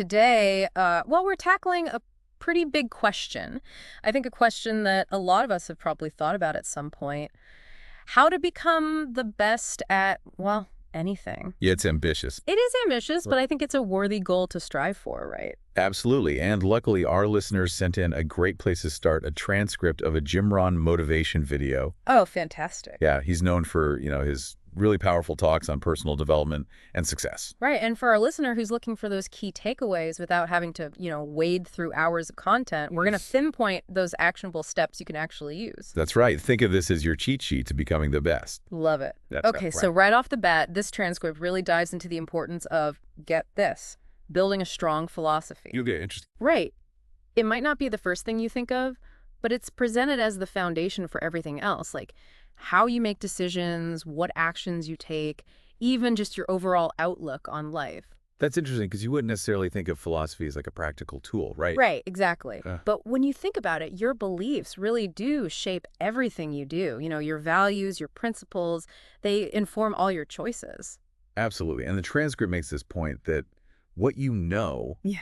Today, well, we're tackling a pretty big question. I think a question that a lot of us have probably thought about at some point. How to become the best at, well, anything. Yeah, it's ambitious. It is ambitious, but I think it's a worthy goal to strive for, right? Absolutely. And luckily, our listeners sent in a great place to start, a transcript of a Jim Rohn motivation video. Oh, fantastic. Yeah, he's known for, his really powerful talks on personal development and success. Right, and for our listener who's looking for those key takeaways without having to, wade through hours of content, we're going to pinpoint those actionable steps you can actually use. That's right. Think of this as your cheat sheet to becoming the best. Love it. That's Okay, so right off the bat, this transcript really dives into the importance of, get this, building a strong philosophy. You'll get interesting. Right. It might not be the first thing you think of, but it's presented as the foundation for everything else, like how you make decisions, what actions you take, even just your overall outlook on life. That's interesting because you wouldn't necessarily think of philosophy as like a practical tool, right? Right, exactly. Uh. But when you think about it, your beliefs really do shape everything you do. Your values, your principles, they inform all your choices. Absolutely. And the transcript makes this point that what you know, Yeah.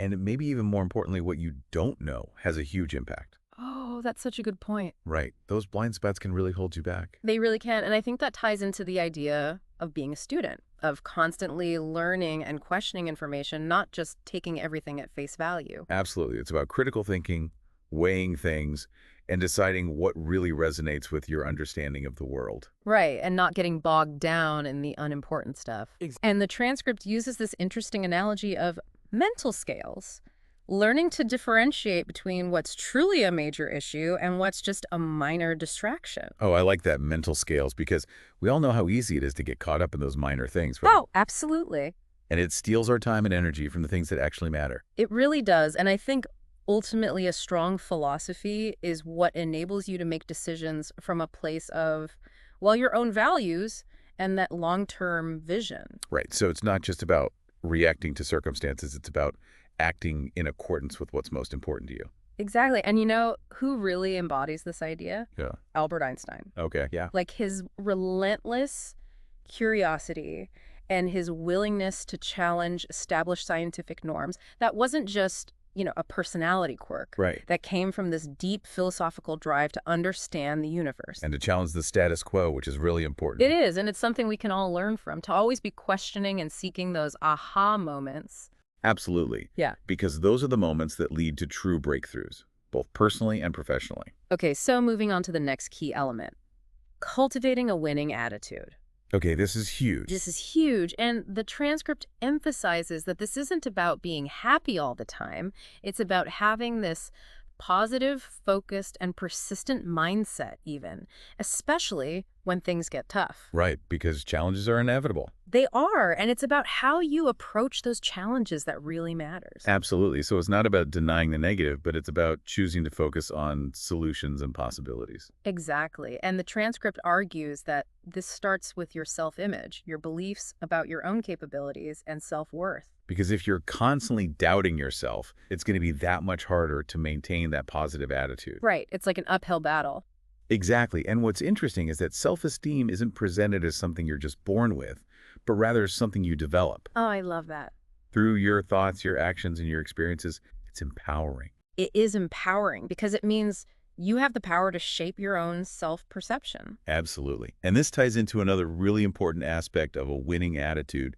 and maybe even more importantly, what you don't know, has a huge impact. Oh, that's such a good point. Right. Those blind spots can really hold you back. They really can. And I think that ties into the idea of being a student, of constantly learning and questioning information, not just taking everything at face value. Absolutely. It's about critical thinking, weighing things, and deciding what really resonates with your understanding of the world. Right, and not getting bogged down in the unimportant stuff. And the transcript uses this interesting analogy of mental scales, learning to differentiate between what's truly a major issue and what's just a minor distraction. Oh, I like that, mental scales, because we all know how easy it is to get caught up in those minor things. Right? Oh, absolutely. And it steals our time and energy from the things that actually matter. It really does. And I think ultimately a strong philosophy is what enables you to make decisions from a place of, well, your own values and that long-term vision. Right. So it's not just about reacting to circumstances. It's about acting in accordance with what's most important to you. Exactly. And who really embodies this idea? Yeah. Albert Einstein. Okay. Yeah. Like his relentless curiosity and his willingness to challenge established scientific norms. That wasn't just, a personality quirk. Right. That came from this deep philosophical drive to understand the universe. And to challenge the status quo, which is really important. It is, and it's something we can all learn from, to always be questioning and seeking those aha moments. Absolutely. Yeah. Because those are the moments that lead to true breakthroughs, both personally and professionally. Okay, so moving on to the next key element, cultivating a winning attitude. Okay, this is huge. This is huge, and the transcript emphasizes that this isn't about being happy all the time. It's about having this positive, focused, and persistent mindset even, especially when things get tough. Right, because challenges are inevitable. They are, and it's about how you approach those challenges that really matters. Absolutely. So it's not about denying the negative, but it's about choosing to focus on solutions and possibilities. Exactly. And the transcript argues that this starts with your self-image, your beliefs about your own capabilities and self-worth. Because if you're constantly doubting yourself, it's going to be that much harder to maintain that positive attitude. Right. It's like an uphill battle. Exactly. And what's interesting is that self-esteem isn't presented as something you're just born with, but rather as something you develop. Oh, I love that. Through your thoughts, your actions, and your experiences. It's empowering. It is empowering because it means you have the power to shape your own self-perception. Absolutely. And this ties into another really important aspect of a winning attitude: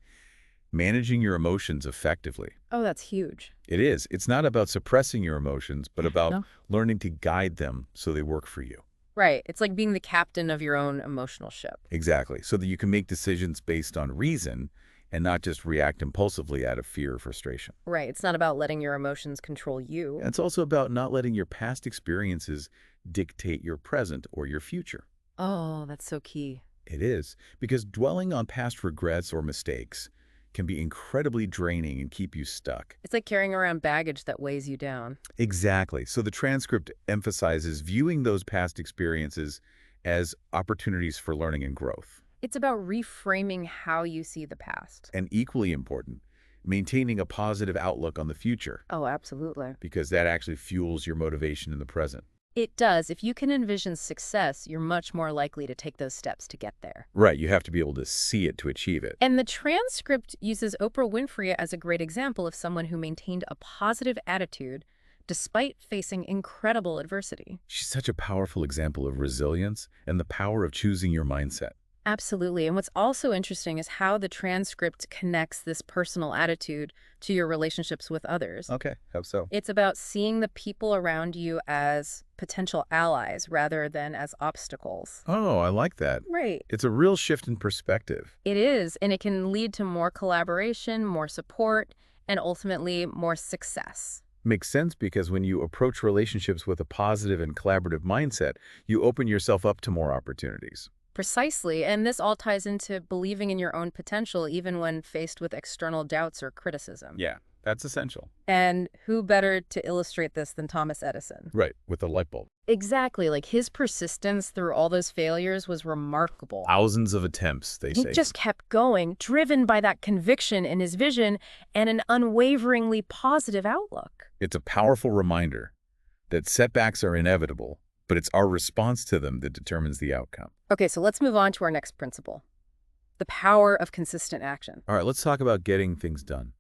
managing your emotions effectively. Oh, that's huge. It is. It's not about suppressing your emotions, but about No. learning to guide them so they work for you. Right. It's like being the captain of your own emotional ship. Exactly. So that you can make decisions based on reason and not just react impulsively out of fear or frustration. Right. It's not about letting your emotions control you. And it's also about not letting your past experiences dictate your present or your future. Oh, that's so key. It is, because dwelling on past regrets or mistakes can be incredibly draining and keep you stuck. It's like carrying around baggage that weighs you down. Exactly. So the transcript emphasizes viewing those past experiences as opportunities for learning and growth. It's about reframing how you see the past. And equally important, maintaining a positive outlook on the future, Oh, absolutely. because that actually fuels your motivation in the present. It does. If you can envision success, you're much more likely to take those steps to get there. Right, you have to be able to see it to achieve it. And the transcript uses Oprah Winfrey as a great example of someone who maintained a positive attitude despite facing incredible adversity. She's such a powerful example of resilience and the power of choosing your mindset. Absolutely. And what's also interesting is how the transcript connects this personal attitude to your relationships with others. Okay, how so? It's about seeing the people around you as potential allies rather than as obstacles. Oh, I like that. Right. It's a real shift in perspective. It is, and it can lead to more collaboration, more support, and ultimately more success. Makes sense because when you approach relationships with a positive and collaborative mindset, you open yourself up to more opportunities. Precisely, and this all ties into believing in your own potential even when faced with external doubts or criticism. Yeah, that's essential. And who better to illustrate this than Thomas Edison? Right, with the light bulb. Exactly, like his persistence through all those failures was remarkable. Thousands of attempts, they He say. just kept going, driven by that conviction in his vision and an unwaveringly positive outlook. It's a powerful reminder that setbacks are inevitable, but it's our response to them that determines the outcome. Okay, so let's move on to our next principle, the power of consistent action. All right, let's talk about getting things done.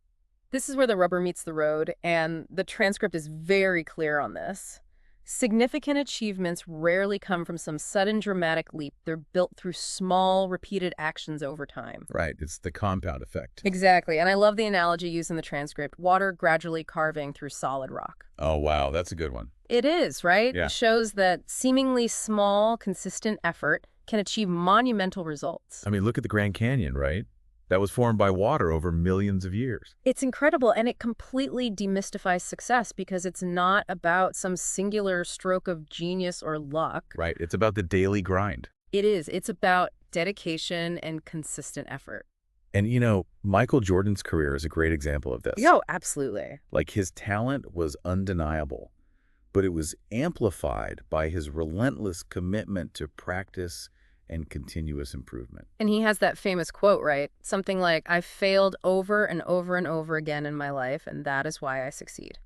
This is where the rubber meets the road, and the transcript is very clear on this. Significant achievements rarely come from some sudden dramatic leap. They're built through small, repeated actions over time. Right, it's the compound effect. Exactly, and I love the analogy used in the transcript, water gradually carving through solid rock. Oh, wow, that's a good one. It is, right? Yeah. It shows that seemingly small, consistent effort can achieve monumental results. I mean, look at the Grand Canyon, right? That was formed by water over millions of years. It's incredible, and it completely demystifies success because it's not about some singular stroke of genius or luck. Right, it's about the daily grind. It is. It's about dedication and consistent effort. And you know, Michael Jordan's career is a great example of this. Yo, absolutely. Like his talent was undeniable, but it was amplified by his relentless commitment to practice and continuous improvement. And he has that famous quote, right? Something like, "I've failed over and over and over again in my life, and that is why I succeed."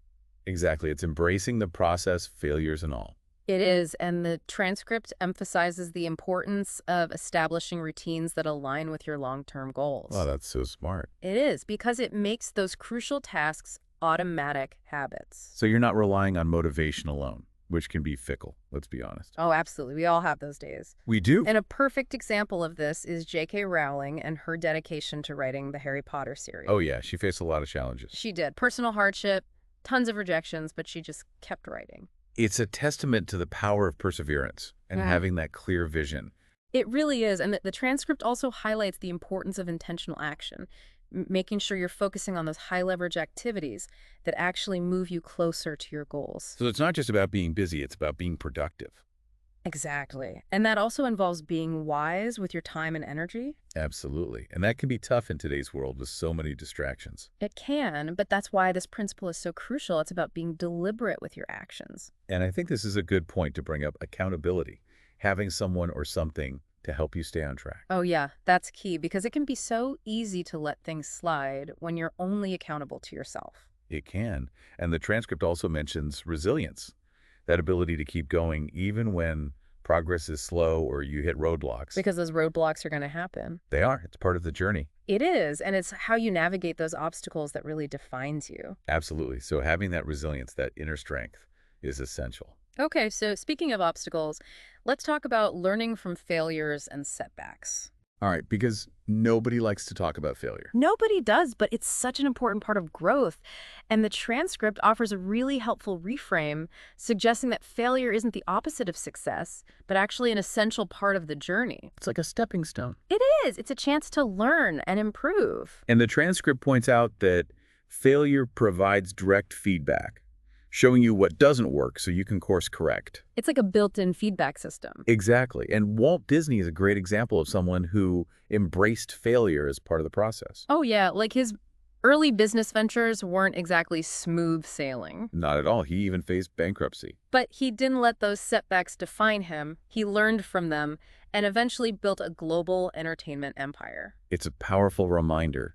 Exactly. It's embracing the process, failures and all. It is, and the transcript emphasizes the importance of establishing routines that align with your long-term goals. Oh, that's so smart. It is, because it makes those crucial tasks automatic habits. So you're not relying on motivation alone, which can be fickle, let's be honest. Oh, absolutely. We all have those days. We do. And a perfect example of this is J.K. Rowling and her dedication to writing the Harry Potter series. Oh, yeah. She faced a lot of challenges. She did. Personal hardship, tons of rejections, but she just kept writing. It's a testament to the power of perseverance and having that clear vision. It really is. And the transcript also highlights the importance of intentional action, making sure you're focusing on those high-leverage activities that actually move you closer to your goals. So it's not just about being busy, it's about being productive. Exactly. And that also involves being wise with your time and energy. Absolutely. And that can be tough in today's world with so many distractions. It can, but that's why this principle is so crucial. It's about being deliberate with your actions. And I think this is a good point to bring up accountability, having someone or something to help you stay on track. Oh yeah, that's key because it can be so easy to let things slide when you're only accountable to yourself. It can. And the transcript also mentions resilience, that ability to keep going even when progress is slow or you hit roadblocks. Because those roadblocks are going to happen. They are. It's part of the journey. It is, and it's how you navigate those obstacles that really defines you. Absolutely. So having that resilience, that inner strength is essential. Okay, so speaking of obstacles, let's talk about learning from failures and setbacks. All right, because nobody likes to talk about failure. Nobody does, but it's such an important part of growth. And the transcript offers a really helpful reframe, suggesting that failure isn't the opposite of success, but actually an essential part of the journey. It's like a stepping stone. It is. It's a chance to learn and improve. And the transcript points out that failure provides direct feedback, showing you what doesn't work so you can course correct. It's like a built-in feedback system. Exactly. And Walt Disney is a great example of someone who embraced failure as part of the process. Oh, yeah. Like his early business ventures weren't exactly smooth sailing. Not at all. He even faced bankruptcy. But he didn't let those setbacks define him. He learned from them and eventually built a global entertainment empire. It's a powerful reminder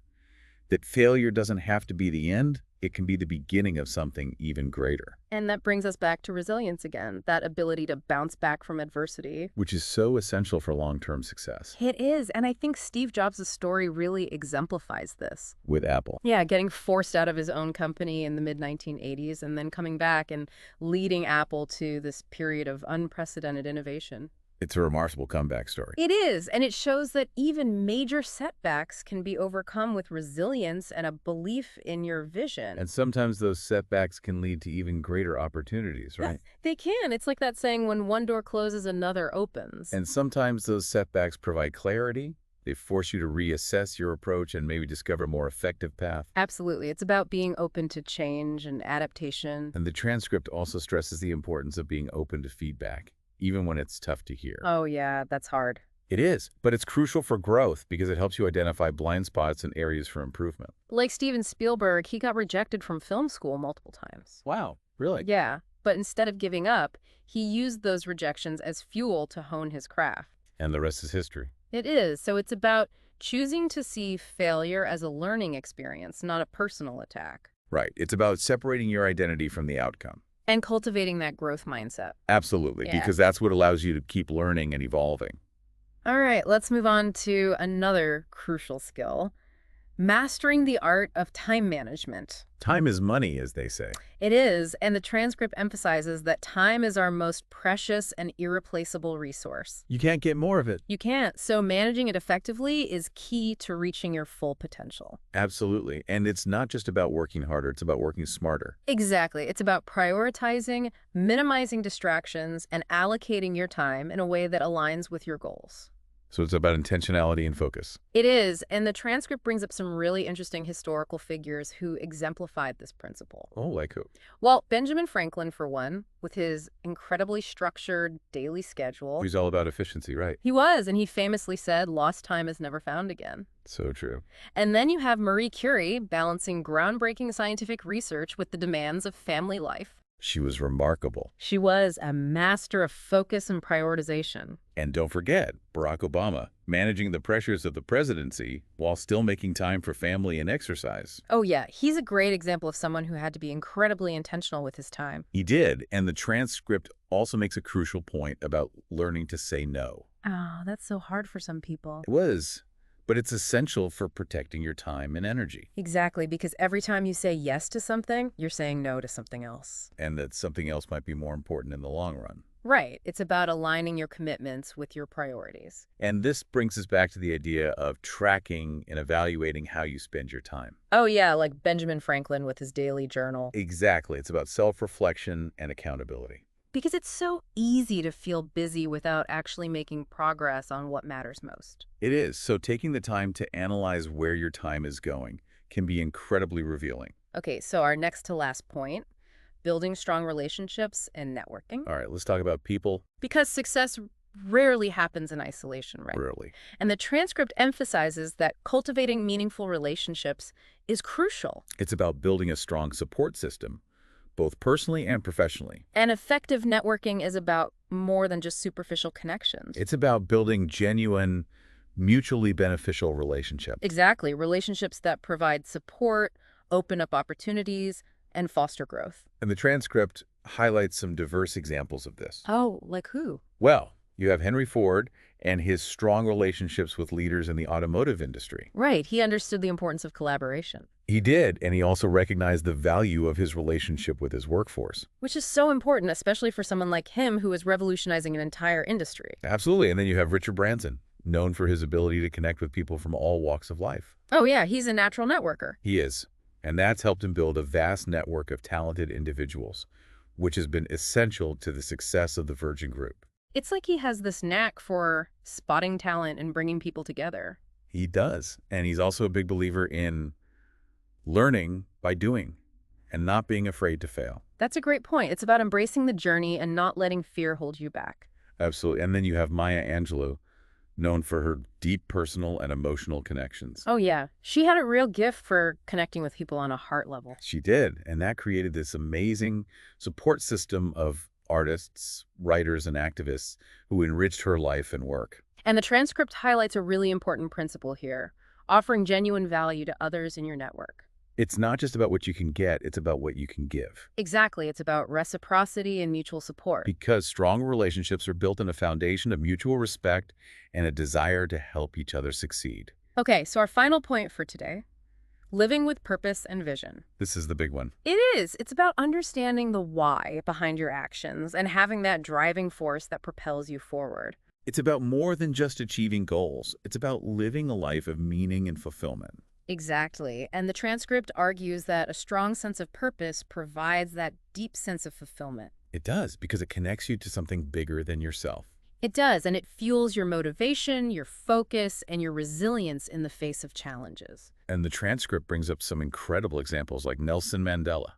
that failure doesn't have to be the end. it can be the beginning of something even greater. And that brings us back to resilience again, that ability to bounce back from adversity. Which is so essential for long-term success. It is, and I think Steve Jobs' story really exemplifies this. With Apple. Yeah, getting forced out of his own company in the mid-1980s and then coming back and leading Apple to this period of unprecedented innovation. It's a remarkable comeback story. It is, and it shows that even major setbacks can be overcome with resilience and a belief in your vision. And sometimes those setbacks can lead to even greater opportunities, right? They can. It's like that saying, when one door closes, another opens. And sometimes those setbacks provide clarity. They force you to reassess your approach and maybe discover a more effective path. Absolutely. It's about being open to change and adaptation. And the transcript also stresses the importance of being open to feedback, even when it's tough to hear. Oh, yeah, that's hard. It is, but it's crucial for growth because it helps you identify blind spots and areas for improvement. Like Steven Spielberg, he got rejected from film school multiple times. Wow, really? Yeah, but instead of giving up, he used those rejections as fuel to hone his craft. And the rest is history. It is. So it's about choosing to see failure as a learning experience, not a personal attack. Right. It's about separating your identity from the outcome. And cultivating that growth mindset. Absolutely, Yeah. because that's what allows you to keep learning and evolving. All right, let's move on to another crucial skill, mastering the art of time management. Time is money, as they say. It is, and the transcript emphasizes that time is our most precious and irreplaceable resource. You can't get more of it. You can't, so managing it effectively is key to reaching your full potential. Absolutely. And it's not just about working harder, it's about working smarter. Exactly. It's about prioritizing, minimizing distractions, and allocating your time in a way that aligns with your goals. So it's about intentionality and focus. It is, and the transcript brings up some really interesting historical figures who exemplified this principle. Oh, like who? Well, Benjamin Franklin, for one, with his incredibly structured daily schedule. He's all about efficiency, right? He was, and he famously said, lost time is never found again. So true. And then you have Marie Curie balancing groundbreaking scientific research with the demands of family life. She was remarkable. She was a master of focus and prioritization. And don't forget, Barack Obama, managing the pressures of the presidency while still making time for family and exercise. Oh yeah, he's a great example of someone who had to be incredibly intentional with his time. He did, and the transcript also makes a crucial point about learning to say no. Oh, that's so hard for some people. It was, but it's essential for protecting your time and energy. Exactly, because every time you say yes to something, you're saying no to something else. And that something else might be more important in the long run. Right. It's about aligning your commitments with your priorities. And this brings us back to the idea of tracking and evaluating how you spend your time. Oh yeah, like Benjamin Franklin with his daily journal. Exactly. It's about self-reflection and accountability. Because it's so easy to feel busy without actually making progress on what matters most. It is. So taking the time to analyze where your time is going can be incredibly revealing. Okay, so our next to last point, building strong relationships and networking. All right, let's talk about people. Because success rarely happens in isolation, right? Rarely. And the transcript emphasizes that cultivating meaningful relationships is crucial. It's about building a strong support system, both personally and professionally. And effective networking is about more than just superficial connections. It's about building genuine, mutually beneficial relationships. Exactly. Relationships that provide support, open up opportunities, and foster growth. And the transcript highlights some diverse examples of this. Oh, like who? Well, you have Henry Ford and his strong relationships with leaders in the automotive industry. Right. He understood the importance of collaboration. He did, and he also recognized the value of his relationship with his workforce. Which is so important, especially for someone like him who is revolutionizing an entire industry. Absolutely. And then you have Richard Branson, known for his ability to connect with people from all walks of life. Oh yeah, he's a natural networker. He is. And that's helped him build a vast network of talented individuals, which has been essential to the success of the Virgin Group. It's like he has this knack for spotting talent and bringing people together. He does. And he's also a big believer in learning by doing and not being afraid to fail. That's a great point. It's about embracing the journey and not letting fear hold you back. Absolutely. And then you have Maya Angelou, known for her deep personal and emotional connections. Oh yeah, she had a real gift for connecting with people on a heart level. She did. And that created this amazing support system of artists, writers, and activists who enriched her life and work. And the transcript highlights a really important principle here, offering genuine value to others in your network. It's not just about what you can get, it's about what you can give. Exactly. It's about reciprocity and mutual support. Because strong relationships are built on a foundation of mutual respect and a desire to help each other succeed. Okay, so our final point for today, living with purpose and vision. This is the big one. It is. It's about understanding the why behind your actions and having that driving force that propels you forward. It's about more than just achieving goals. It's about living a life of meaning and fulfillment. Exactly. And the transcript argues that a strong sense of purpose provides that deep sense of fulfillment. It does, because it connects you to something bigger than yourself. It does, and it fuels your motivation, your focus, and your resilience in the face of challenges. And the transcript brings up some incredible examples like Nelson Mandela.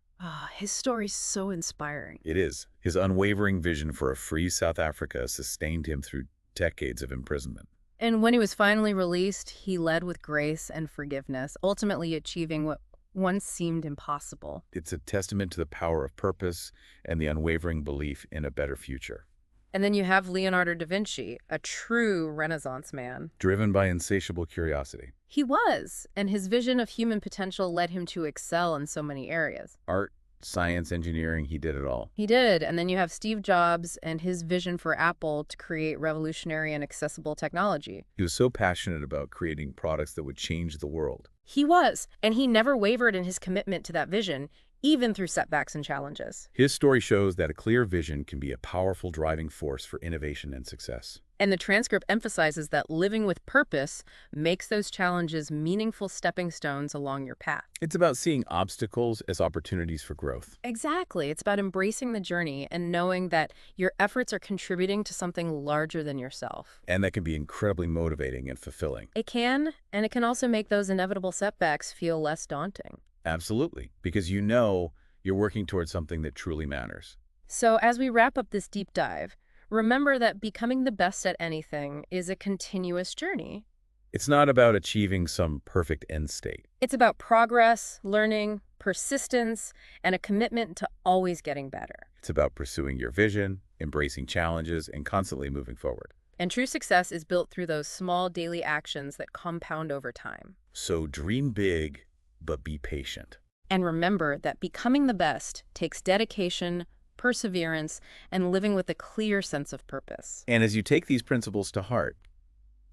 His story's so inspiring. It is. His unwavering vision for a free South Africa sustained him through decades of imprisonment. And when he was finally released, he led with grace and forgiveness, ultimately achieving what once seemed impossible. It's a testament to the power of purpose and the unwavering belief in a better future. And then you have Leonardo da Vinci, a true Renaissance man. Driven by insatiable curiosity. He was, and his vision of human potential led him to excel in so many areas. Art, science, engineering, he did it all. He did, and then you have Steve Jobs and his vision for Apple to create revolutionary and accessible technology. He was so passionate about creating products that would change the world. He was, and he never wavered in his commitment to that vision, even through setbacks and challenges. His story shows that a clear vision can be a powerful driving force for innovation and success. And the transcript emphasizes that living with purpose makes those challenges meaningful stepping stones along your path. It's about seeing obstacles as opportunities for growth. Exactly. It's about embracing the journey and knowing that your efforts are contributing to something larger than yourself. And that can be incredibly motivating and fulfilling. It can, and it can also make those inevitable setbacks feel less daunting. Absolutely, because you know you're working towards something that truly matters. So as we wrap up this deep dive, remember that becoming the best at anything is a continuous journey. It's not about achieving some perfect end state. It's about progress, learning, persistence, and a commitment to always getting better. It's about pursuing your vision, embracing challenges, and constantly moving forward. And true success is built through those small daily actions that compound over time. So dream big, but be patient. And remember that becoming the best takes dedication, perseverance, and living with a clear sense of purpose. And as you take these principles to heart,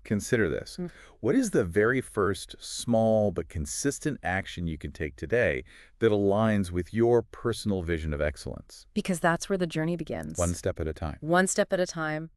consider this. What is the very first small but consistent action you can take today that aligns with your personal vision of excellence? Because that's where the journey begins. One step at a time. One step at a time,